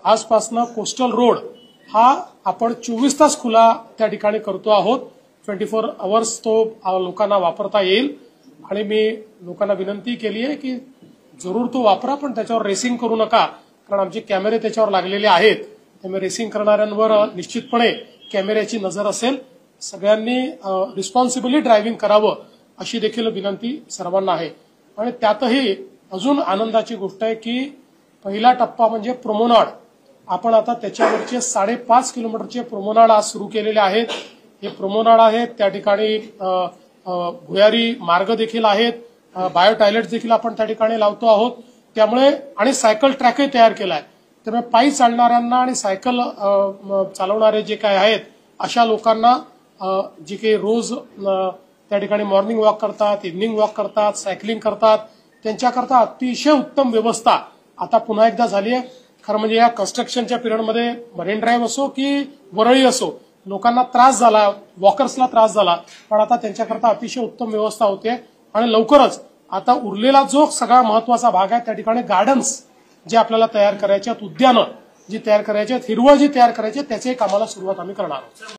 आजपासून coastal road हा आपण 24 तास खुला त्या ठिकाणी करतो आहोत। 24 आवर्स तो लोकांना वापरता येईल आणि मी लोकांना विनंती केली आहे की जरूर तो वापरा, पण त्याच्यावर रेसिंग करू नका, कारण आमचे कॅमेरे त्याच्यावर लागलेले आहेत। त्यामुळे रेसिंग करणाऱ्यांवर निश्चितपणे कॅमेऱ्याची नजर असेल। सगळ्यांनी रिस्पॉन्सिबली ड्रायव्हिंग करावं अशी देखील विनंती सर्वांना आहे। आणि त्यातही अजून आनंदाची गोष्ट आहे की पहिला टप्पा म्हणजे प्रोमोनाड, आपण आता त्याच्यावरचे 5.5 किलोमीटरचे प्रोमोनाड आज सुरू केलेले आहेत। हे प्रोमोनाड आहेत, त्या ठिकाणी भुयारी मार्ग देखील आहेत, बायो टॉयलेट्स देखील आपण त्या ठिकाणी लावतो आहोत। त्यामुळे आणि सायकल ट्रॅकही तयार केलाय, त्यामुळे पायी चालणाऱ्यांना आणि सायकल चालवणारे जे काय आहेत अशा लोकांना जे काही रोज त्या ठिकाणी मॉर्निंग वॉक करतात, इव्हनिंग वॉक करतात, सायकलिंग करतात, त्यांच्याकरता अतिशय उत्तम व्यवस्था आता पुन्हा एकदा झाली आहे। खरं म्हणजे या कन्स्ट्रक्शनच्या पिरियडमध्ये मरीन ड्राईव्ह असो की वरळी असो, लोकांना त्रास झाला, वॉकर्सला त्रास झाला, पण आता त्यांच्याकरता अतिशय उत्तम व्यवस्था होते। आणि लवकरच आता उरलेला जो सगळा महत्वाचा भाग आहे त्या ठिकाणी गार्डन्स जे आपल्याला तयार करायचे आहेत, उद्यानं जी तयार करायची आहेत, हिरवळ जी तयार करायची आहे, त्याचे कामाला सुरुवात आम्ही करणार आहोत।